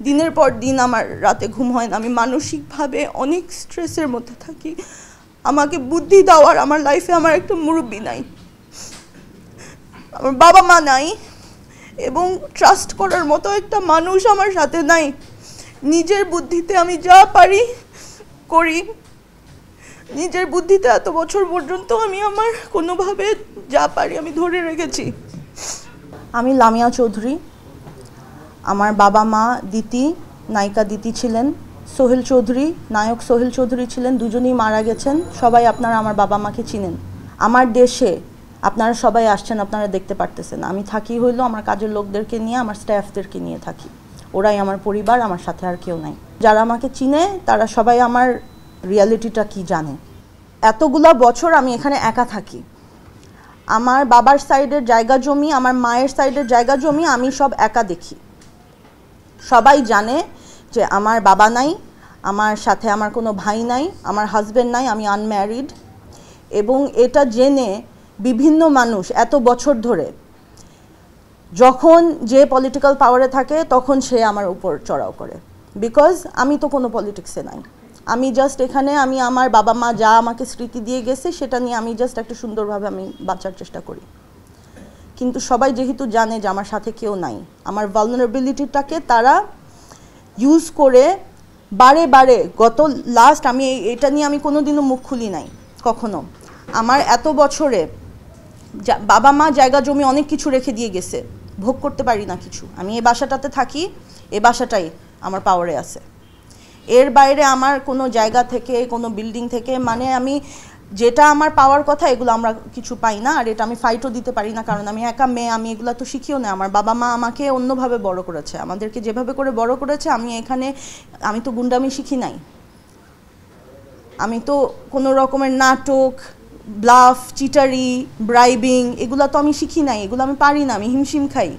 দিনের পর দিন আমার রাতে ঘুম হয় না, আমি মানসিকভাবে অনেক স্ট্রেসের মধ্যে থাকি। আমাকে বুদ্ধি দেওয়ার আমার লাইফে আমার একটা মুরব্বি নাই, আমার বাবা মা নাই, এবং ট্রাস্ট করার মতো একটা মানুষ আমার সাথে নাই। নিজের বুদ্ধিতে আমি যা পারি করি, নিজের বুদ্ধিতে এত বছর পর্যন্ত আমি আমার কোনোভাবে যা পারি আমি ধরে রেখেছি। আমি লামিয়া চৌধুরী। আমার বাবা মা দিতি, নায়িকা দিতি ছিলেন, সোহেল চৌধুরী, নায়ক সোহেল চৌধুরী ছিলেন, দুজনেই মারা গেছেন। সবাই আপনারা আমার বাবা মাকে চিনেন। আমার দেশে আপনারা সবাই আসছেন, আপনারা দেখতে পারতেছেন। আমি থাকি হইলো আমার কাজের লোকদেরকে নিয়ে, আমার স্টাফদেরকে নিয়ে থাকি। ওরাই আমার পরিবার, আমার সাথে আর কেউ নাই। যারা আমাকে চিনে তারা সবাই আমার রিয়ালিটিটা কি জানে। এতগুলা বছর আমি এখানে একা থাকি। আমার বাবার সাইডের জায়গা জমি, আমার মায়ের সাইডের জায়গা জমি আমি সব একা দেখি। সবাই জানে যে আমার বাবা নাই, আমার সাথে আমার কোনো ভাই নাই, আমার হাজব্যান্ড নাই, আমি আনম্যারিড। এবং এটা জেনে বিভিন্ন মানুষ এত বছর ধরে যখন যে পলিটিক্যাল পাওয়ারে থাকে তখন সে আমার উপর চড়াও করে, বিকজ আমি তো কোনো পলিটিক্সে নাই। আমি জাস্ট এখানে আমি আমার বাবা মা যা আমাকে স্মৃতি দিয়ে গেছে সেটা নিয়ে আমি জাস্ট একটা সুন্দরভাবে আমি বাঁচার চেষ্টা করি। কিন্তু সবাই যেহেতু জানে যে আমার সাথে কেউ নাই, আমার ভালনারেবিলিটিটাকে তারা ইউজ করে বারে বারে, গত লাস্ট আমি এটা নিয়ে আমি কোনোদিনও মুখ খুলি নাই কখনো। আমার এত বছরে বাবা মা জায়গা জমি অনেক কিছু রেখে দিয়ে গেছে, ভোগ করতে পারি না কিছু। আমি এই বাসাটাতে থাকি, এই বাসাটাই আমার পাওয়ারে আছে। এর বাইরে আমার কোনো জায়গা থেকে, কোনো বিল্ডিং থেকে, মানে আমি যেটা আমার পাওয়ার কথা এগুলো আমরা কিছু পাই না। আর এটা আমি ফাইটও দিতে পারি না, কারণ আমি একা মেয়ে, আমি এগুলো তো শিখিও না। আমার বাবা মা আমাকে অন্যভাবে বড় করেছে, আমাদেরকে যেভাবে করে বড় করেছে, আমি তো গুন্ডামি শিখি নাই, আমি তো কোনো রকমের নাটক, ব্লাফ, চিটারি, ব্রাইবিং এগুলো তো আমি শিখি নাই, এগুলো আমি পারি না, আমি হিমশিম খাই।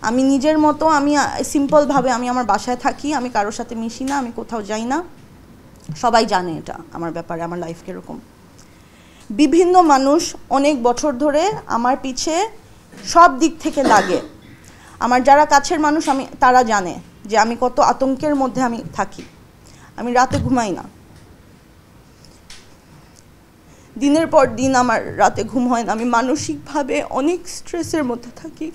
আমি নিজের মতো, আমি সিম্পলভাবে আমি আমার বাসায় থাকি, আমি কারোর সাথে মিশি না, আমি কোথাও যাই না। সবাই জানে এটা আমার ব্যাপারে, আমার লাইফ কীরকম। বিভিন্ন মানুষ অনেক বছর ধরে আমার পিছে সব দিক থেকে লাগে। আমার যারা কাছের মানুষ তারা জানে যে আমি কত আতঙ্কের মধ্যে আমি থাকি। আমি রাতে ঘুমাই না, দিনের পর দিন আমার রাতে ঘুম হয় না, আমি মানসিকভাবে অনেক স্ট্রেসের মধ্যে থাকি।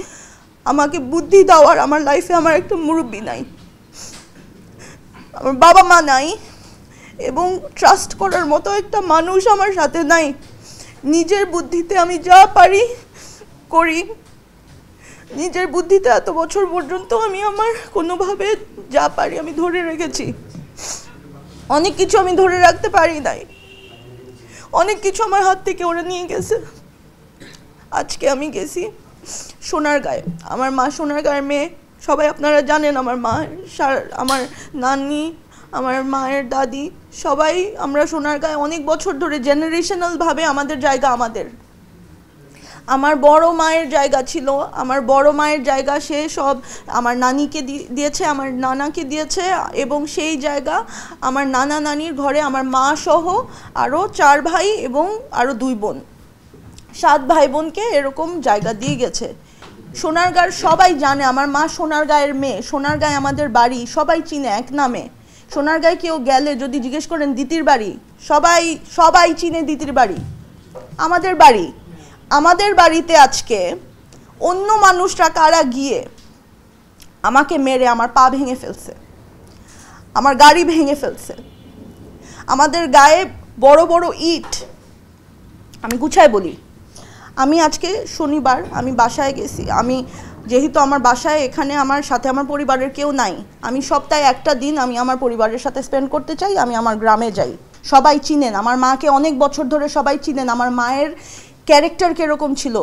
আমাকে বুদ্ধি দেওয়ার আমার লাইফে আমার একটা মুরব্বি নাই, আমার বাবা মা নাই, এবং ট্রাস্ট করার মতো একটা মানুষ আমার সাথে নাই। নিজের বুদ্ধিতে আমি যা পারি করি, নিজের বুদ্ধিতে এত বছর পর্যন্ত আমি আমার কোনোভাবে যা পারি আমি ধরে রেখেছি। অনেক কিছু আমি ধরে রাখতে পারি নাই, অনেক কিছু আমার হাত থেকে ওরা নিয়ে গেছে। আজকে আমি গেছি সোনারগাঁয়ে, আমার মা সোনারগাঁয়ের মেয়ে, সবাই আপনারা জানেন। আমার মা, আমার নানি, আমার মায়ের দাদি, সবাই আমরা সোনারগাঁয়ে অনেক বছর ধরে জেনারেশনালভাবে আমাদের জায়গা আমাদের। আমার বড় মায়ের জায়গা ছিল, আমার বড় মায়ের জায়গা সে সব আমার নানিকে দিয়েছে, আমার নানাকে দিয়েছে, এবং সেই জায়গা আমার নানা নানির ঘরে আমার মা সহ আরও 4 ভাই এবং আরও 2 বোন, 7 ভাই বোনকে এরকম জায়গা দিয়ে গেছে। সোনারগাঁর সবাই জানে, আমার মা সোনারগাঁয়ের মেয়ে, সোনারগাঁয়ে আমাদের বাড়ি, সবাই চিনে এক নামে। সোনারগাঁয়ে কেউ গেলে যদি জিজ্ঞেস করেন দিতির বাড়ি, সবাই চিনে দিতির বাড়ি। আমাদের বাড়িতে আজকে অন্য মানুষরা কারা গিয়ে আমাকে মেরে আমার পা ভেঙে ফেলছে, আমার গাড়ি ভেঙে ফেলছে, আমাদের গায়ে বড় বড় ইট। আমি গুছায় বলি, আমি আজকে শনিবার আমি বাসায় গেছি। আমি যেহেতু আমার বাসায় এখানে আমার সাথে আমার পরিবারের কেউ নাই, আমি সপ্তাহে একটা দিন আমি আমার পরিবারের সাথে স্পেন্ড করতে চাই, আমি আমার গ্রামে যাই। সবাই চিনেন আমার মাকে, অনেক বছর ধরে সবাই চিনেন আমার মায়ের ক্যারেক্টার কীরকম ছিল।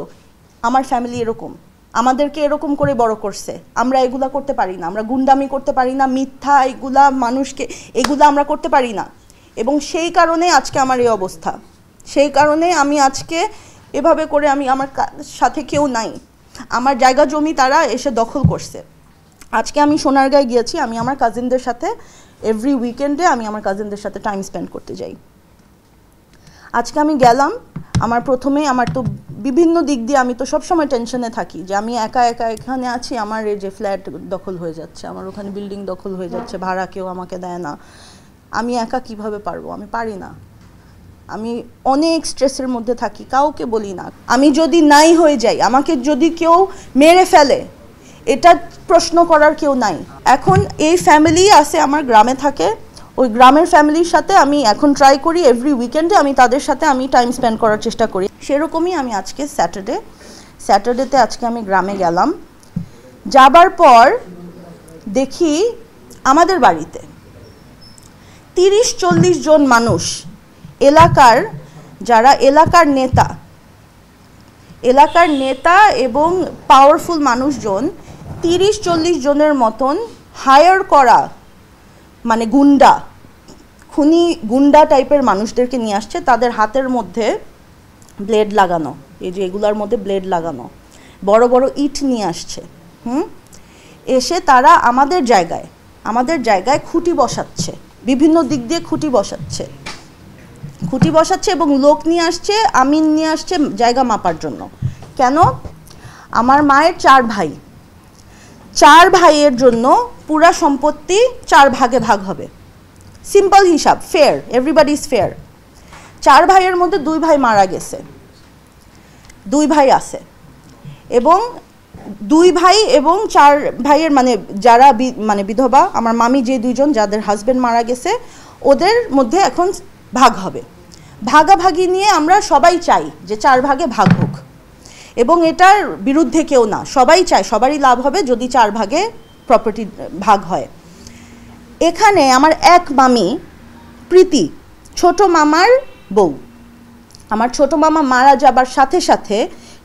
আমার ফ্যামিলি এরকম, আমাদেরকে এরকম করে বড় করছে। আমরা এগুলা করতে পারি না, আমরা গুন্ডামি করতে পারি না, মিথ্যা এগুলা মানুষকে এগুলা আমরা করতে পারি না। এবং সেই কারণে আজকে আমার এই অবস্থা, সেই কারণে আমি আজকে এভাবে করে আমার সাথে কেউ নাই, আমার জায়গা জমি তারা এসে দখল করছে। আজকে আমি সোনারগাঁয়ে গিয়েছি, আমি আমার কাজিনদের সাথে এভরি উইকেন্ডে আমি আমার কাজিনদের সাথে টাইম স্পেন্ড করতে যাই। আজকে আমি গেলাম, আমার প্রথমে আমার তো বিভিন্ন দিক দিয়ে আমি তো সবসময় টেনশনে থাকি যে আমি একা একা এখানে আছি, আমার এই যে ফ্ল্যাট দখল হয়ে যাচ্ছে, আমার ওখানে বিল্ডিং দখল হয়ে যাচ্ছে, ভাড়া কেউ আমাকে দেয় না, আমি একা কিভাবে পারবো, আমি পারি না। আমি অনেক স্ট্রেসের মধ্যে থাকি, কাউকে বলি না। আমি যদি নাই হয়ে যাই, আমাকে যদি কেউ মেরে ফেলে, এটা প্রশ্ন করার কেউ নাই। এখন এই ফ্যামিলি আছে আমার গ্রামে থাকে, ওই গ্রামের ফ্যামিলির সাথে আমি এখন ট্রাই করি এভরি উইকেন্ডে আমি তাদের সাথে আমি টাইম স্পেন্ড করার চেষ্টা করি। সেরকমই আমি আজকে স্যাটারডেতে আজকে আমি গ্রামে গেলাম। যাবার পর দেখি আমাদের বাড়িতে 30-40 জন মানুষ, এলাকার যারা এলাকার নেতা এবং পাওয়ারফুল মানুষজন 30-40 জনের মতন হায়ার করা, মানে গুন্ডা টাইপের মানুষদেরকে নিয়ে আসছে। তাদের হাতের মধ্যে ব্লেড লাগানো, এই যে এগুলোর মধ্যে ব্লেড লাগানো, বড় বড় ইট নিয়ে আসছে। এসে তারা আমাদের জায়গায় খুঁটি বসাচ্ছে, বিভিন্ন দিক দিয়ে খুঁটি বসাচ্ছে এবং লোক নিয়ে আসছে, আমিন নিয়ে আসছে জায়গা মাপার জন্য। কেন? আমার মায়ের 4 ভাইয়ের জন্য পুরা সম্পত্তি 4 ভাগে ভাগ হবে। সিম্পল হিসাব, ফেয়ার, এভরিবডি ইজ ফেয়ার। 4 ভাইয়ের মধ্যে 2 ভাই মারা গেছে, 2 ভাই আছে, এবং 2 ভাই এবং 4 ভাইয়ের মানে যারা মানে বিধবা, আমার মামি যে 2 জন যাদের হাজব্যান্ড মারা গেছে, ওদের মধ্যে এখন ভাগ হবে। ভাগাভাগি নিয়ে আমরা সবাই চাই যে 4 ভাগে ভাগ হোক, এবং এটার বিরুদ্ধে কেউ না, সবাই চায় সবারই লাভ হবে যদি 4 ভাগে প্রপার্টি ভাগ হয়। এখানে আমার এক মামি প্রীতি, ছোট মামার বউ, আমার ছোট মামা মারা যাবার সাথে সাথে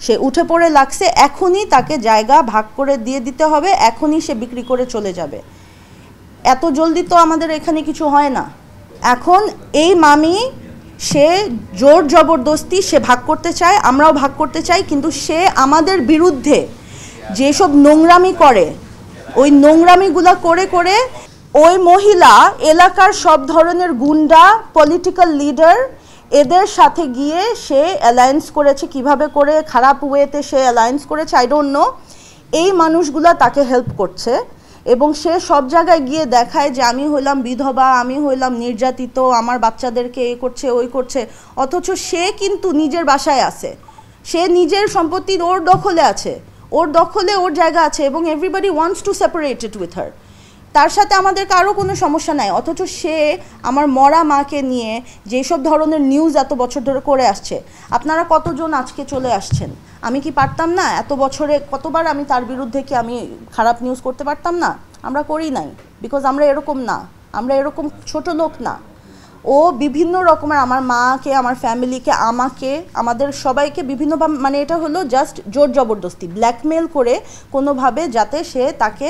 সে উঠে পড়ে লাগছে, এখনই তাকে জায়গা ভাগ করে দিয়ে দিতে হবে, এখনই সে বিক্রি করে চলে যাবে। এত জলদি তো আমাদের এখানে কিছু হয় না। এখন এই মামি সে জোর জবরদস্তি সে ভাগ করতে চায়, আমরাও ভাগ করতে চাই, কিন্তু সে আমাদের বিরুদ্ধে যেসব নোংরামি করে, ওই নোংরামিগুলা করে করে ওই মহিলা এলাকার সব ধরনের গুন্ডা, পলিটিক্যাল লিডার, এদের সাথে গিয়ে সে অ্যালায়েন্স করেছে। কিভাবে করে খারাপ ওয়েতে সে অ্যালায়েন্স করেছে আই ডোন্ট নো। এই মানুষগুলা তাকে হেল্প করছে এবং সে সব জায়গায় গিয়ে দেখায় যে আমি হইলাম বিধবা, আমি হইলাম নির্যাতিত, আমার বাচ্চাদেরকে এ করছে ওই করছে, অথচ সে কিন্তু নিজের বাসায় আছে, সে নিজের সম্পত্তির ওর দখলে আছে, ওর দখলে ওর জায়গা আছে, এবং everybody wants to separate it with her. তার সাথে আমাদের কারো কোনো সমস্যা নাই, অথচ সে আমার মরা মাকে নিয়ে যেসব ধরনের নিউজ এত বছর ধরে করে আসছে। আপনারা কতজন আজকে চলে আসছেন, আমি কি পারতাম না এত বছরে কতবার আমি তার বিরুদ্ধে কি আমি খারাপ নিউজ করতে পারতাম না? আমরা করি নাই, বিকজ আমরা এরকম না, আমরা এরকম ছোট লোক না। ও বিভিন্ন রকমের আমার মাকে, আমার ফ্যামিলিকে, আমাকে, আমাদের সবাইকে বিভিন্নভাবে, মানে এটা হলো জাস্ট জোর জবরদস্তি, ব্ল্যাকমেল করে কোনোভাবে যাতে সে তাকে,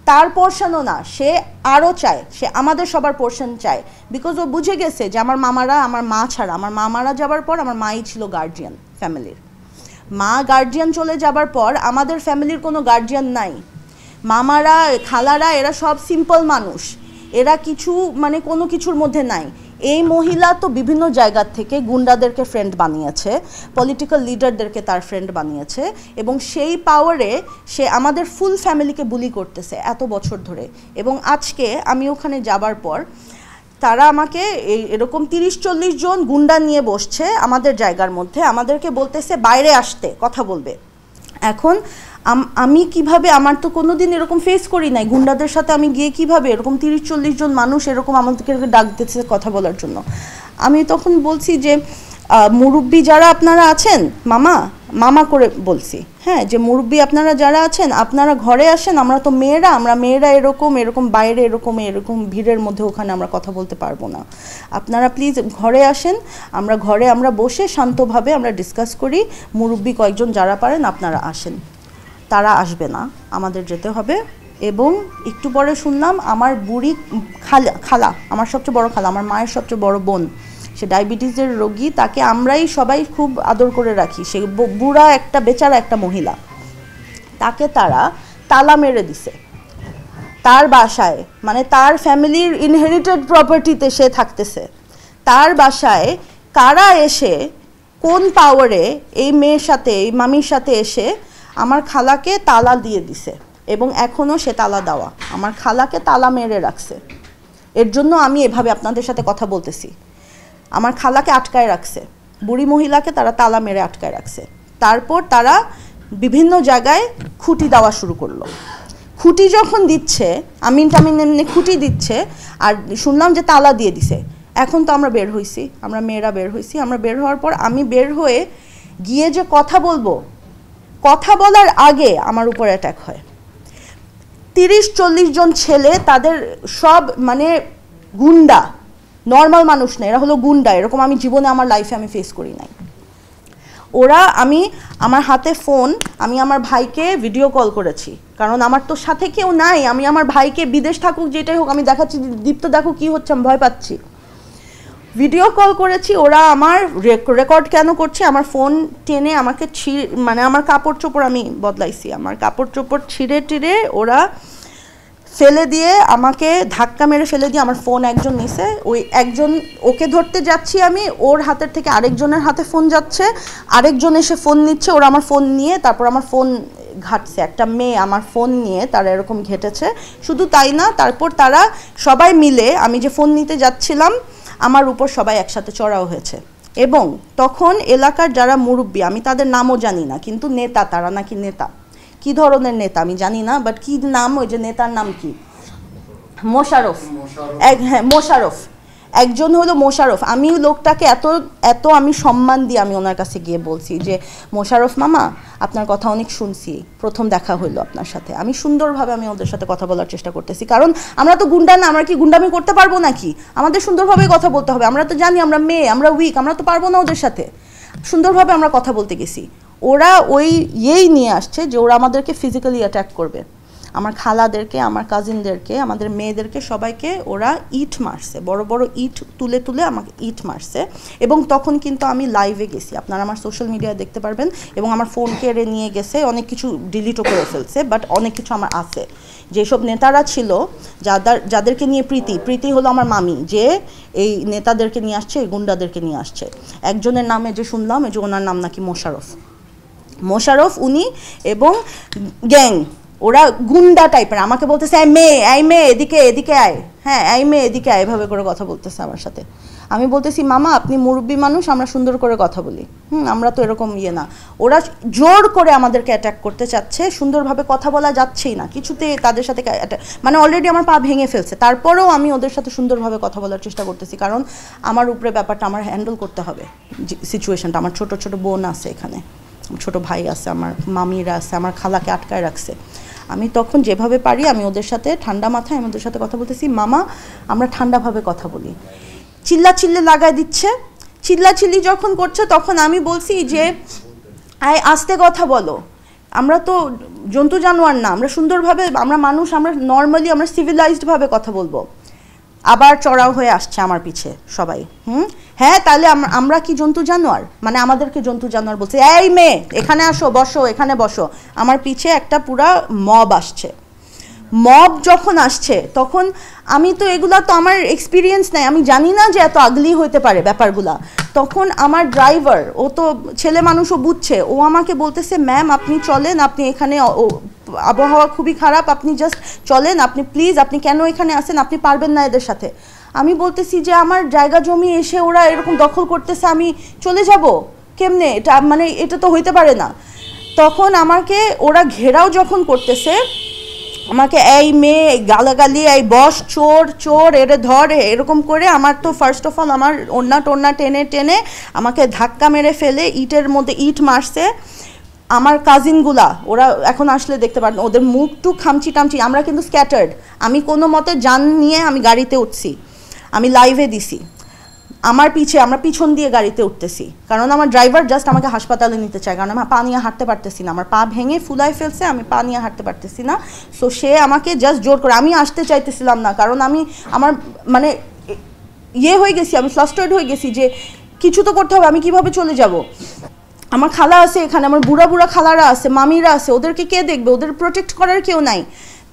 তার পোর্শনও না, সে আরও চায়, সে আমাদের সবার পোর্শন চায়, বিকজ ও বুঝে গেছে যে আমার মামারা, আমার মা ছাড়া, আমার মা মারা যাবার পর আমার মাই ছিল গার্জিয়ান ফ্যামিলির। মা গার্জিয়ান চলে যাবার পর আমাদের ফ্যামিলির কোনো গার্জিয়ান নাই। মামারা, খালারা এরা সব সিম্পল মানুষ, এরা কিছু মানে কোনো কিছুর মধ্যে নাই। এই মহিলা তো বিভিন্ন জায়গার থেকে গুন্ডাদেরকে ফ্রেন্ড বানিয়েছে, পলিটিক্যাল লিডারদেরকে তার ফ্রেন্ড বানিয়েছে, এবং সেই পাওয়ারে সে আমাদের ফুল ফ্যামিলিকে বুলি করতেছে এত বছর ধরে। এবং আজকে আমি ওখানে যাবার পর তারা আমাকে এরকম 30-40 জন গুন্ডা নিয়ে বসছে আমাদের জায়গার মধ্যে, আমাদেরকে বলতেছে বাইরে আসতে, কথা বলবে। এখন আমি কিভাবে, আমার তো কোনো দিন এরকম ফেস করি নাই, গুন্ডাদের সাথে আমি গিয়ে কিভাবে এরকম 30-40 জন মানুষ এরকম আমাদেরকে ডাক দিতেছে কথা বলার জন্য। আমি তখন বলছি যে মুরব্বি যারা আপনারা আছেন, মামা করে বলছি, হ্যাঁ, যে মুরব্বি আপনারা যারা আছেন আপনারা ঘরে আসেন, আমরা তো মেয়েরা এরকম বাইরে এরকম ভিড়ের মধ্যে ওখানে আমরা কথা বলতে পারবো না, আপনারা প্লিজ ঘরে আসেন, আমরা বসে শান্তভাবে আমরা ডিসকাস করি, মুরব্বি কয়েকজন যারা পারেন আপনারা আসেন। তারা আসবে না, আমাদের যেতে হবে। এবং একটু পরে শুনলাম আমার বুড়ি খালা, আমার সবচেয়ে বড় খালা, আমার মায়ের সবচেয়ে বড় বোন, সে ডায়াবেটিসের রোগী, তাকে আমরাই সবাই খুব আদর করে রাখি, সে বুড়া একটা বেচারা একটা মহিলা, তাকে তারা তালা মেরে দিছে তার বাসায়, মানে তার ফ্যামিলির ইনহেরিটেড প্রপার্টিতে সে থাকতেছে, তার বাসায় কারা এসে কোন পাওয়ারে এই মেয়ের সাথে, এই মামির সাথে এসে আমার খালাকে তালা দিয়ে দিছে, এবং এখনও সে তালা দেওয়া, আমার খালাকে তালা মেরে রাখছে। এর জন্য আমি এভাবে আপনাদের সাথে কথা বলতেছি। আমার খালাকে আটকায় রাখছে, বুড়ি মহিলাকে তারা তালা মেরে আটকায় রাখছে। তারপর তারা বিভিন্ন জায়গায় খুঁটি দেওয়া শুরু করলো। খুঁটি যখন দিচ্ছে, আমিন এমনি খুঁটি দিচ্ছে, আর শুনলাম যে তালা দিয়ে দিছে। এখন তো আমরা বের হয়েছি, আমরা মেয়েরা বের হয়েছি। আমরা বের হওয়ার পর আমি বের হয়ে গিয়ে যে কথা বলবো, কথা বলার আগে আমার উপর অ্যাটাক হয়। 30-40 জন ছেলে, তাদের সব মানে গুন্ডা, নর্মাল মানুষ না, এরা হলো গুন্ডা। এরকম আমি জীবনে আমার লাইফে আমি ফেস করি নাই। ওরা, আমার হাতে ফোন, আমি আমার ভাইকে ভিডিও কল করেছি, কারণ আমার তো সাথে কেউ নাই। আমি আমার ভাইকে, বিদেশ থাকুক যেটাই হোক, আমি দেখাচ্ছি দীপ্ত দেখো কি হচ্ছে, আমি ভয় পাচ্ছি। ভিডিও কল করেছি। ওরা আমার রেকর্ড কেন করছে, আমার ফোন টেনে আমাকে মানে আমার কাপড় চোপড় আমি বদলাইছি, আমার কাপড় চোপড় ছিঁড়ে টিড়ে ওরা ফেলে দিয়ে, আমাকে ধাক্কা মেরে ফেলে দিয়ে আমার ফোন একজন নিছে। ওই একজন, ওকে ধরতে যাচ্ছি আমি, ওর হাতের থেকে আরেকজনের হাতে ফোন যাচ্ছে, আরেকজন এসে ফোন নিচ্ছে, ওরা আমার ফোন নিয়ে তারপর আমার ফোন ঘাটছে। একটা মেয়ে আমার ফোন নিয়ে তারা এরকম ঘেটেছে। শুধু তাই না, তারপর তারা সবাই মিলে, আমি যে ফোন নিতে যাচ্ছিলাম, আমার উপর সবাই একসাথে চড়াও হয়েছে। এবং তখন এলাকার যারা মুরব্বী, আমি তাদের নামও জানি না, কিন্তু নেতা, তারা নাকি নেতা, কি ধরনের নেতা আমি জানি না, বাট কি নাম, ওই যে নেতার নাম কি, মোশাররফ। হ্যাঁ, মোশাররফ, একজন হলো মোশাররফ। আমি লোকটাকে এত এত আমি সম্মান দিয়ে আমি ওনার কাছে গিয়ে বলছি যে, মোশাররফ মামা, আপনার কথা অনেক শুনছি, প্রথম দেখা হইলো আপনার সাথে। আমি সুন্দরভাবে আমি ওদের সাথে কথা বলার চেষ্টা করতেছি, কারণ আমরা তো গুন্ডা না, আমরা কি গুন্ডামি করতে পারবো নাকি? আমাদের সুন্দরভাবে কথা বলতে হবে। আমরা তো জানি আমরা মেয়ে, আমরা উইক, আমরা তো পারবো না ওদের সাথে। সুন্দরভাবে আমরা কথা বলতে গেছি। ওরা ওই নিয়ে আসছে যে ওরা আমাদেরকে ফিজিক্যালি অ্যাটাক করবে। আমার খালাদেরকে, আমার কাজিনদেরকে, আমাদের মেয়েদেরকে সবাইকে ওরা ইট মারছে, বড় বড় ইট তুলে তুলে আমাকে ইট মারছে। এবং তখন কিন্তু আমি লাইভে গেছি, আপনারা আমার সোশ্যাল মিডিয়ায় দেখতে পারবেন। এবং আমার ফোন কেড়ে নিয়ে গেছে, অনেক কিছু ডিলিটও করে ফেলছে, বাট অনেক কিছু আমার আছে। যেসব নেতারা ছিল, যাদেরকে নিয়ে প্রীতি হলো আমার মামি, যে এই নেতাদেরকে নিয়ে আসছে, এই গুন্ডাদেরকে নিয়ে আসছে। একজনের নামে যে শুনলাম, এই যে ওনার নাম নাকি মোশাররফ, উনি এবং গ্যাং, ওরা গুন্ডা টাইপের। আমাকে বলতেছে, এই মেয়ে এদিকে আয়, হ্যাঁ এই মেয়ে এদিকে আয়, এভাবে করে কথা বলতেছে আমার সাথে। আমি বলতেছি, মামা আপনি মুরব্বী মানুষ, আমরা সুন্দর করে কথা বলি, আমরা তো এরকম না। ওরা জোর করে আমাদেরকে অ্যাটাক করতে চাচ্ছে, সুন্দরভাবে কথা বলা যাচ্ছেই না কিছুতে। তাদের সাথে মানে অলরেডি আমার পা ভেঙে ফেলছে, তারপরেও আমি ওদের সাথে সুন্দরভাবে কথা বলার চেষ্টা করতেছি, কারণ আমার উপরে ব্যাপারটা আমার হ্যান্ডেল করতে হবে সিচুয়েশনটা। আমার ছোট ছোট বোন আছে এখানে, ছোট ভাই আছে, আমার মামিরা আছে, আমার খালাকে আটকায় রাখছে। আমি তখন যেভাবে পারি আমি ওদের সাথে ঠান্ডা মাথায় আমি ওদের সাথে কথা বলতেছি, মামা আমরা ঠান্ডাভাবে কথা বলি। চিল্লে লাগায় দিচ্ছে, চিল্লি যখন করছে তখন আমি বলছি যে আস্তে কথা বলো, আমরা তো জন্তু জানোয়ার না, আমরা সুন্দরভাবে, আমরা মানুষ, আমরা নর্মালি, আমরা সিভিলাইজডভাবে কথা বলবো। আবার চড়াও হয়ে আসছে আমার পিছে সবাই। হ্যাঁ তাহলে আমরা কি জন্তু জানোয়ার, মানে আমাদেরকে জন্তু জানোয়ার বলছে। এই মেয়ে এখানে আসো, বসো, এখানে বসো। আমার পিছে একটা পুরা মব আসছে। মব যখন আসছে তখন আমি তো এগুলা তো আমার এক্সপিরিয়েন্স নাই, আমি জানি না যে এত আগলি হইতে পারে ব্যাপারগুলা। তখন আমার ড্রাইভার, ও তো ছেলে মানুষও বুঝছে, ও আমাকে বলতেছে, ম্যাম আপনি চলেন, আপনি এখানে আবহাওয়া খুবই খারাপ, আপনি জাস্ট চলেন, আপনি প্লিজ, আপনি কেন এখানে আসেন, আপনি পারবেন না এদের সাথে। আমি বলতেছি যে আমার জায়গা জমি এসে ওরা এরকম দখল করতেছে, আমি চলে যাব কেমনে, এটা মানে এটা তো হইতে পারে না। তখন আমাকে ওরা ঘেরাও যখন করতেছে, আমাকে এই মেয়ে গালাগালি, এই বস, চোর এরে ধর, এরকম করে আমার তো ফার্স্ট অফ অল আমার ওড়না টেনে আমাকে ধাক্কা মেরে ফেলে ইটের মধ্যে ইট মারছে। আমার কাজিনগুলা, ওরা এখন আসলে দেখতে পারেন, ওদের মুখ টুক খামচি টামচি, আমরা কিন্তু স্ক্যাটার্ড। আমি কোনো মতে যান নিয়ে আমি গাড়িতে উঠছি, আমি লাইভে দিছি। আমরা পিছন দিয়ে গাড়িতে উঠতেছি, কারণ আমার ড্রাইভার জাস্ট আমাকে হাসপাতালে নিতে চায়, কারণ আমি পা নিয়ে হাঁটতে পারতেছি না, আমার পা ভেঙে ফুলাই ফেলছে, আমি পা নিয়ে হাঁটতে পারতেছি না। সো সে আমাকে জাস্ট জোর করে, আমি আসতে চাইতেছিলাম না, কারণ আমার মানে হয়ে গেছি, আমি ফ্রাস্ট্রেটেড হয়ে গেছি যে কিছু তো করতে হবে, আমি কিভাবে চলে যাব। আমার খালা আছে এখানে, আমার বুড়া খালারা আছে, মামিরা আছে, ওদেরকে কে দেখবে, ওদের প্রোটেক্ট করার কেউ নাই।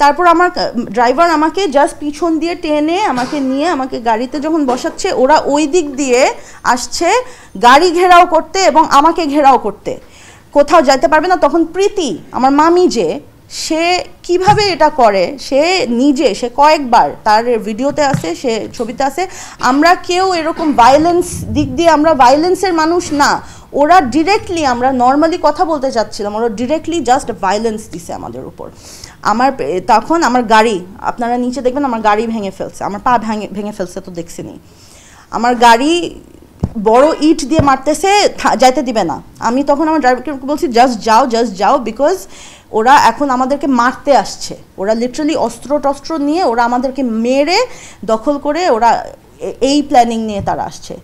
তারপর আমার ড্রাইভার আমাকে জাস্ট পিছন দিয়ে টেনে আমাকে নিয়ে আমাকে গাড়িতে যখন বসাচ্ছে, ওরা ওই দিক দিয়ে আসছে গাড়ি ঘেরাও করতে এবং আমাকে ঘেরাও করতে, কোথাও যেতে পারবে না। তখন প্রীতি আমার মামি যে, সে কিভাবে এটা করে, সে নিজে, সে কয়েকবার, তার ভিডিওতে আছে, সে ছবিতে আছে, আমরা কেউ এরকম ভায়োলেন্স দিক দিয়ে আমরা ভায়োলেন্সের মানুষ না। ওরা ডিরেক্টলি, আমরা নর্মালি কথা বলতে চাচ্ছিলাম, ওরা ডিরেক্টলি জাস্ট ভায়োলেন্স দিছে আমাদের উপর। তখন আমার গাড়ি, আপনারা নিচে দেখবেন আমার গাড়ি ভেঙে ফেলছে, আমার পা ভেঙে ফেলছে, তো দেখছিনি। আমার গাড়ি বড় ইট দিয়ে মারতেছে, যাইতে দিবে না। আমি তখন আমার ড্রাইভারকে বলছি জাস্ট যাও, বিকজ ওরা এখন আমাদেরকে মারতে আসছে। ওরা লিটারালি অস্ত্র টস্ত্র নিয়ে ওরা আমাদেরকে মেরে দখল করে, ওরা এই প্ল্যানিং নিয়ে তারা আসছে।